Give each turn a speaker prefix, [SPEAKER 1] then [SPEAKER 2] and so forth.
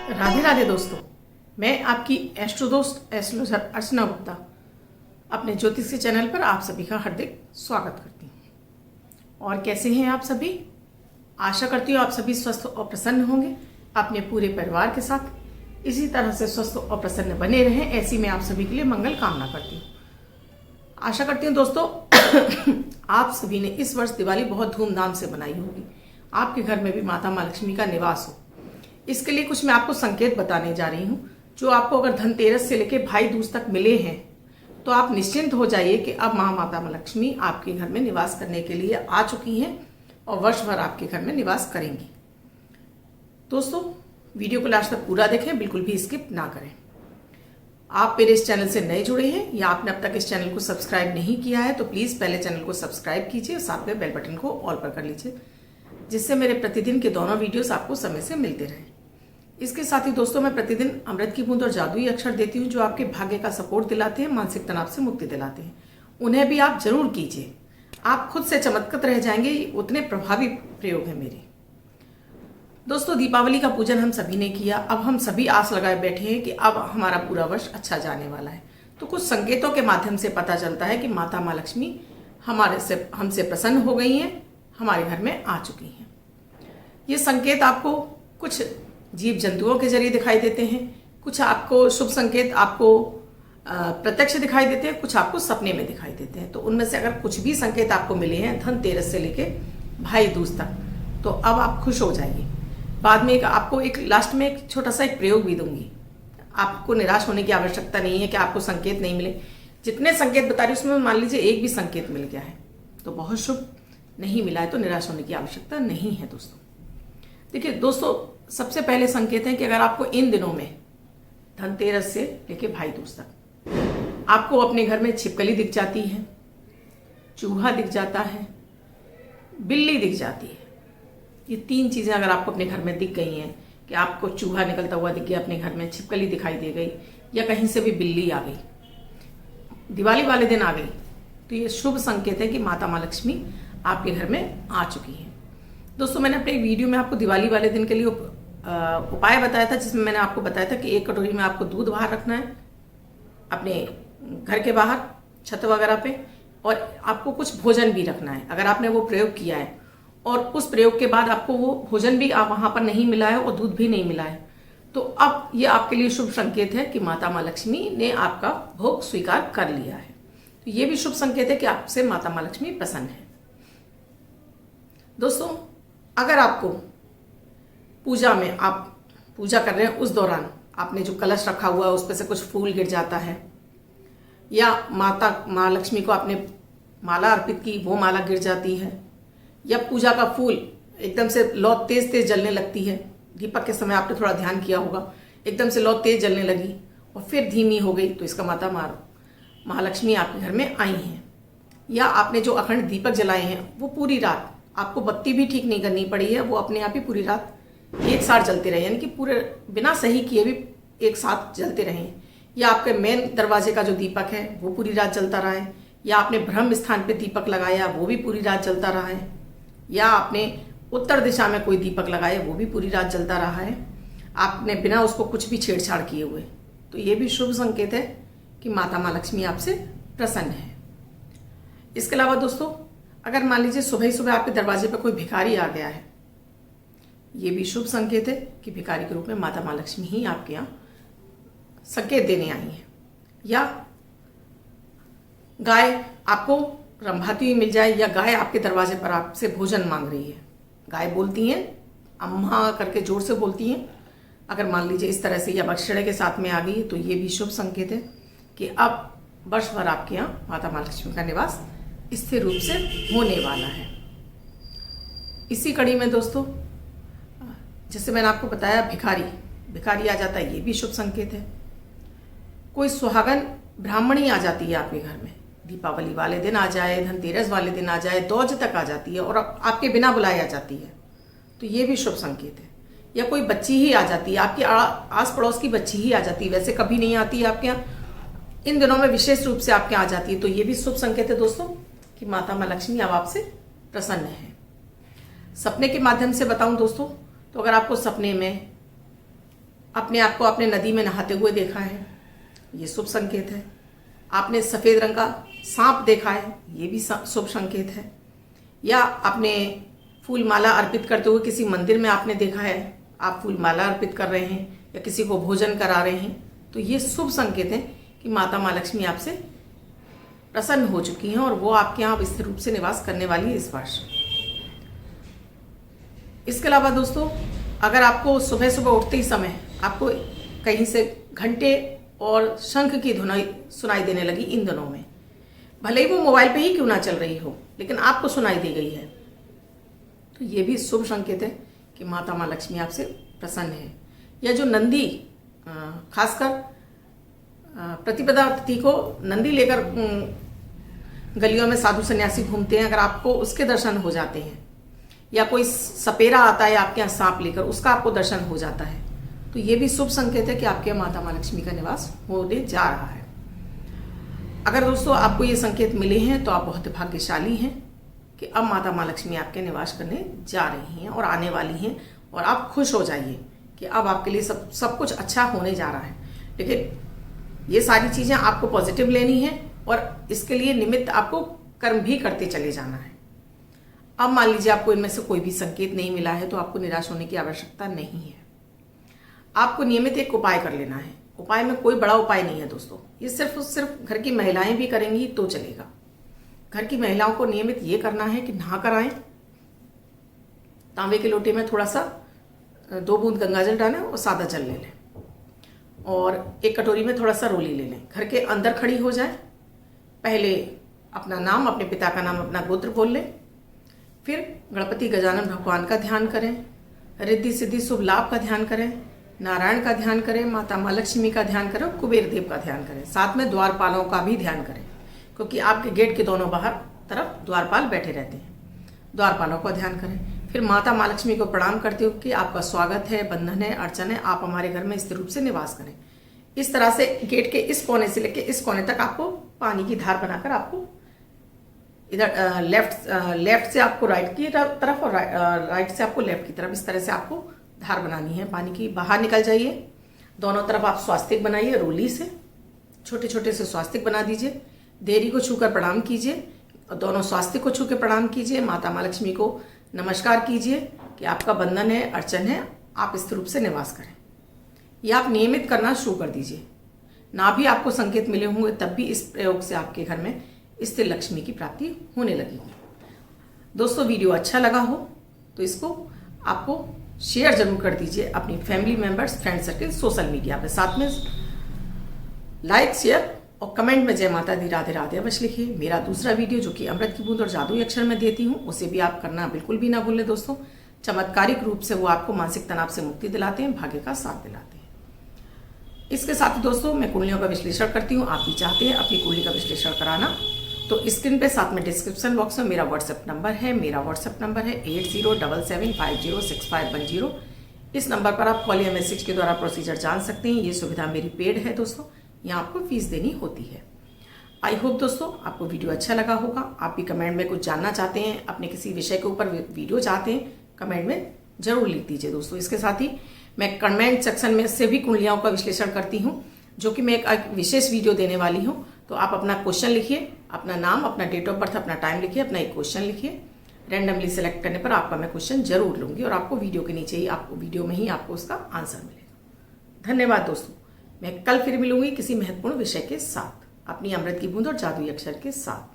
[SPEAKER 1] राधे राधे दोस्तों, मैं आपकी एस्ट्रो दोस्त एस्ट्रोलॉजर अर्चना गुप्ता अपने ज्योतिष के चैनल पर आप सभी का हार्दिक स्वागत करती हूँ। और कैसे हैं आप सभी? आशा करती हूँ आप सभी स्वस्थ और प्रसन्न होंगे। अपने पूरे परिवार के साथ इसी तरह से स्वस्थ और प्रसन्न बने रहें, ऐसी मैं आप सभी के लिए मंगल कामना करती हूँ। आशा करती हूँ दोस्तों आप सभी ने इस वर्ष दिवाली बहुत धूमधाम से मनाई होगी। आपके घर में भी माता माँ लक्ष्मी का निवास हो, इसके लिए कुछ मैं आपको संकेत बताने जा रही हूँ, जो आपको अगर धनतेरस से लेकर भाई दूज तक मिले हैं तो आप निश्चिंत हो जाइए कि अब माता लक्ष्मी आपके घर में निवास करने के लिए आ चुकी हैं और वर्ष भर आपके घर में निवास करेंगी। दोस्तों, वीडियो को लास्ट तक पूरा देखें, बिल्कुल भी स्किप ना करें। आप मेरे इस चैनल से नए जुड़े हैं या आपने अब तक इस चैनल को सब्सक्राइब नहीं किया है तो प्लीज़ पहले चैनल को सब्सक्राइब कीजिए और साथ में बेल बटन को ऑल पर कर लीजिए, जिससे मेरे प्रतिदिन के दोनों वीडियोस आपको समय से मिलते रहें। इसके साथ ही दोस्तों, मैं प्रतिदिन अमृत की बूंद और जादुई अक्षर देती हूँ जो आपके भाग्य का सपोर्ट दिलाते हैं, मानसिक तनाव से मुक्ति दिलाते हैं। उन्हें भी आप जरूर कीजिए, आप खुद से चमत्कृत रह जाएंगे। उतने प्रभावी प्रयोग है मेरे। दोस्तों, दीपावली का पूजन हम सभी ने किया। अब हम सभी आस लगाए बैठे हैं कि अब हमारा पूरा वर्ष अच्छा जाने वाला है। तो कुछ संकेतों के माध्यम से पता चलता है कि माता माँ लक्ष्मी हमसे प्रसन्न हो गई हैं, हमारे घर में आ चुकी हैं। ये संकेत आपको कुछ जीव जंतुओं के जरिए दिखाई देते हैं, कुछ आपको शुभ संकेत आपको प्रत्यक्ष दिखाई देते हैं, कुछ आपको सपने में दिखाई देते हैं। तो उनमें से अगर कुछ भी संकेत आपको मिले हैं धनतेरस से लेके भाई दूज तक, तो अब आप खुश हो जाइए। बाद में आपको एक लास्ट में एक छोटा सा एक प्रयोग भी दूंगी। आपको निराश होने की आवश्यकता नहीं है कि आपको संकेत नहीं मिले। जितने संकेत बता रही हूँ उसमें मान लीजिए एक भी संकेत मिल गया है तो बहुत शुभ, नहीं मिला है तो निराश होने की आवश्यकता नहीं है। दोस्तों देखिए दोस्तों, सबसे पहले संकेत है कि अगर आपको इन दिनों में धनतेरस से लेके भाई दूज तक आपको अपने घर में छिपकली दिख जाती है, चूहा दिख जाता है, बिल्ली दिख जाती है, ये तीन चीजें अगर आपको अपने घर में दिख गई हैं कि आपको चूहा निकलता हुआ दिख गया अपने घर में, छिपकली दिखाई दे गई या कहीं से भी बिल्ली आ गई, दिवाली वाले दिन आ गई, तो ये शुभ संकेत है कि माता माँ लक्ष्मी आपके घर में आ चुकी है। दोस्तों, मैंने अपने वीडियो में आपको दिवाली वाले दिन के लिए उपाय बताया था, जिसमें मैंने आपको बताया था कि एक कटोरी में आपको दूध बाहर रखना है अपने घर के बाहर छत वगैरह पे, और आपको कुछ भोजन भी रखना है। अगर आपने वो प्रयोग किया है और उस प्रयोग के बाद आपको वो भोजन भी वहां पर नहीं मिला है और दूध भी नहीं मिला है, तो अब ये आपके लिए शुभ संकेत है कि माता माँ लक्ष्मी ने आपका भोग स्वीकार कर लिया है। तो ये भी शुभ संकेत है कि आपसे माता माँ लक्ष्मी प्रसन्न है। दोस्तों, अगर आपको पूजा में आप पूजा कर रहे हैं उस दौरान आपने जो कलश रखा हुआ है उस पर से कुछ फूल गिर जाता है, या माता माँ लक्ष्मी को आपने माला अर्पित की वो माला गिर जाती है, या पूजा का फूल एकदम से लौ तेज तेज जलने लगती है, दीपक के समय आपने थोड़ा ध्यान किया होगा, एकदम से लौ तेज जलने लगी और फिर धीमी हो गई, तो इसका माता महालक्ष्मी आपके घर में आई हैं। या आपने जो अखंड दीपक जलाए हैं वो पूरी रात, आपको बत्ती भी ठीक नहीं करनी पड़ी है, वो अपने आप ही पूरी रात एक साथ जलते रहे, यानी कि पूरे बिना सही किए भी एक साथ जलते रहे। या आपके मेन दरवाजे का जो दीपक है वो पूरी रात जलता रहा है, या आपने ब्रह्म स्थान पे दीपक लगाया वो भी पूरी रात जलता रहा है, या आपने उत्तर दिशा में कोई दीपक लगाया वो भी पूरी रात जलता रहा है, आपने बिना उसको कुछ भी छेड़छाड़ किए हुए, तो ये भी शुभ संकेत है कि माता माँ लक्ष्मी आपसे प्रसन्न है। इसके अलावा दोस्तों, अगर मान लीजिए सुबह ही सुबह आपके दरवाजे पर कोई भिखारी आ गया है, ये भी शुभ संकेत है कि भिखारी के रूप में माता माँ लक्ष्मी ही आपके यहाँ संकेत देने आई है। या गाय आपको रंभाती हुई मिल जाए, या गाय आपके दरवाजे पर आपसे भोजन मांग रही है, गाय बोलती हैं अम्मा करके जोर से बोलती हैं, अगर मान लीजिए इस तरह से या बछड़े के साथ में आ गई, तो ये भी शुभ संकेत है कि अब वर्ष भर आपके यहाँ माता माँ लक्ष्मी का निवास स्थिर रूप से होने वाला है। इसी कड़ी में दोस्तों, जैसे मैंने आपको बताया भिखारी आ जाता है, ये भी शुभ संकेत है। कोई सुहागन ब्राह्मणी आ जाती है आपके घर में, दीपावली वाले दिन आ जाए, धनतेरस वाले दिन आ जाए, दौज तक आ जाती है और आपके बिना बुलाए आ जाती है, तो ये भी शुभ संकेत है। या कोई बच्ची ही आ जाती है, आपकी आस पड़ोस की बच्ची ही आ जाती है, वैसे कभी नहीं आती है आपके यहाँ, इन दिनों में विशेष रूप से आपके यहाँ आ जाती है, तो ये भी शुभ संकेत है दोस्तों कि माता माँ लक्ष्मी अब आपसे प्रसन्न है। सपने के माध्यम से बताऊं दोस्तों, तो अगर आपको सपने में अपने आप को आपने नदी में नहाते हुए देखा है, ये शुभ संकेत है। आपने सफ़ेद रंग का सांप देखा है, ये भी शुभ संकेत है। या आपने फूल माला अर्पित करते हुए किसी मंदिर में आपने देखा है, आप फूल माला अर्पित कर रहे हैं या किसी को भोजन करा रहे हैं, तो ये शुभ संकेत है कि माता माँ लक्ष्मी आपसे प्रसन्न हो चुकी हैं और वो आपके यहाँ स्थिर रूप से निवास करने वाली है इस वर्ष। इसके अलावा दोस्तों, अगर आपको सुबह सुबह उठते ही समय आपको कहीं से घंटे और शंख की धुनाई सुनाई देने लगी इन दिनों में, भले ही वो मोबाइल पे ही क्यों ना चल रही हो, लेकिन आपको सुनाई दी गई है, तो ये भी शुभ संकेत है कि माता माँ लक्ष्मी आपसे प्रसन्न है। या जो नंदी, खासकर प्रतिपदा तिथि को नंदी लेकर गलियों में साधु सन्यासी घूमते हैं, अगर आपको उसके दर्शन हो जाते हैं, या कोई सपेरा आता है आपके यहाँ सांप लेकर, उसका आपको दर्शन हो जाता है, तो ये भी शुभ संकेत है कि आपके यहाँ माता माँ लक्ष्मी का निवास होने जा रहा है। अगर दोस्तों आपको ये संकेत मिले हैं तो आप बहुत भाग्यशाली हैं कि अब माता माँ लक्ष्मी आपके निवास करने जा रही हैं और आने वाली हैं, और आप खुश हो जाइए कि अब आपके लिए सब कुछ अच्छा होने जा रहा है। लेकिन ये सारी चीज़ें आपको पॉजिटिव लेनी है और इसके लिए निमित्त आपको कर्म भी करते चले जाना है। अब मान लीजिए आपको इनमें से कोई भी संकेत नहीं मिला है, तो आपको निराश होने की आवश्यकता नहीं है। आपको नियमित एक उपाय कर लेना है। उपाय में कोई बड़ा उपाय नहीं है दोस्तों, ये सिर्फ घर की महिलाएं भी करेंगी तो चलेगा। घर की महिलाओं को नियमित ये करना है कि नहा कर आएं, तांबे के लोटे में थोड़ा सा 2 बूंद गंगाजल डालें और सादा जल ले लें, और एक कटोरी में थोड़ा सा रोली ले लें। घर के अंदर खड़ी हो जाए, पहले अपना नाम, अपने पिता का नाम, अपना गोत्र बोल लें, फिर गणपति गजानन भगवान का ध्यान करें, रिद्धि सिद्धि शुभ लाभ का ध्यान करें, नारायण का ध्यान करें, माता माँ लक्ष्मी का ध्यान करें, कुबेर देव का ध्यान करें, साथ में द्वारपालों का भी ध्यान करें, क्योंकि आपके गेट के दोनों बाहर तरफ द्वारपाल बैठे रहते हैं। द्वारपालों का ध्यान करें, फिर माता माँ लक्ष्मी को प्रणाम करते हुए कि आपका स्वागत है, बंधन है, अर्चन है, आप हमारे घर में स्थिर रूप से निवास करें। इस तरह से गेट के इस कोने से लेकर इस कोने तक आपको पानी की धार बनाकर आपको इधर लेफ्ट से आपको राइट की तरफ और राइट से आपको लेफ्ट की तरफ, इस तरह से आपको धार बनानी है पानी की। बाहर निकल जाइए, दोनों तरफ आप स्वास्तिक बनाइए, रोली से छोटे छोटे से स्वास्तिक बना दीजिए, देरी को छूकर प्रणाम कीजिए और दोनों स्वास्तिक को छू के प्रणाम कीजिए। माता माँ लक्ष्मी को नमस्कार कीजिए कि आपका बंधन है, अर्चन है, आप स्थिर रूप से निवास करें। यह आप नियमित करना शुरू कर दीजिए। ना भी आपको संकेत मिले होंगे तब भी इस प्रयोग से आपके घर में स्थिर लक्ष्मी की प्राप्ति होने लगेगी। दोस्तों, वीडियो अच्छा लगा हो तो इसको आपको शेयर जरूर कर दीजिए अपनी family members, friend circle, social media पे। साथ में लाइक, शेयर और कमेंट में जय माता दी, राधे राधे अवश्य लिखिए। मेरा दूसरा वीडियो जो कि अमृत की बूंद और जादुई अक्षर में देती हूँ, उसे भी आप करना बिल्कुल भी ना भूलें दोस्तों। चमत्कारिक रूप से वो आपको मानसिक तनाव से मुक्ति दिलाते हैं, भाग्य का साथ दिलाते हैं। इसके साथ ही दोस्तों, मैं कुंडलियों का विश्लेषण करती हूँ। आप भी चाहते हैं अपनी कुंडली का विश्लेषण कराना, तो स्क्रीन पे साथ में डिस्क्रिप्शन बॉक्स में मेरा व्हाट्सएप नंबर है। मेरा व्हाट्सएप नंबर है 8077506510। इस नंबर पर आप कॉल या मैसेज के द्वारा प्रोसीजर जान सकते हैं। ये सुविधा मेरी पेड है दोस्तों, यहाँ आपको फीस देनी होती है। आई होप दोस्तों आपको वीडियो अच्छा लगा होगा। आप भी कमेंट में कुछ जानना चाहते हैं, अपने किसी विषय के ऊपर वीडियो चाहते हैं, कमेंट में जरूर लिख दीजिए दोस्तों। इसके साथ ही मैं कमेंट सेक्शन में से भी कुंडलियों का विश्लेषण करती हूँ, जो कि मैं एक विशेष वीडियो देने वाली हूँ। तो आप अपना क्वेश्चन लिखिए, अपना नाम, अपना डेट ऑफ बर्थ, अपना टाइम लिखिए, अपना एक क्वेश्चन लिखिए। रैंडमली सेलेक्ट करने पर आपका मैं क्वेश्चन जरूर लूँगी और आपको वीडियो के नीचे ही, आपको वीडियो में ही आपको उसका आंसर मिलेगा। धन्यवाद दोस्तों। मैं कल फिर मिलूंगी किसी महत्वपूर्ण विषय के साथ, अपनी अमृत की बूंद और जादुई अक्षर के साथ।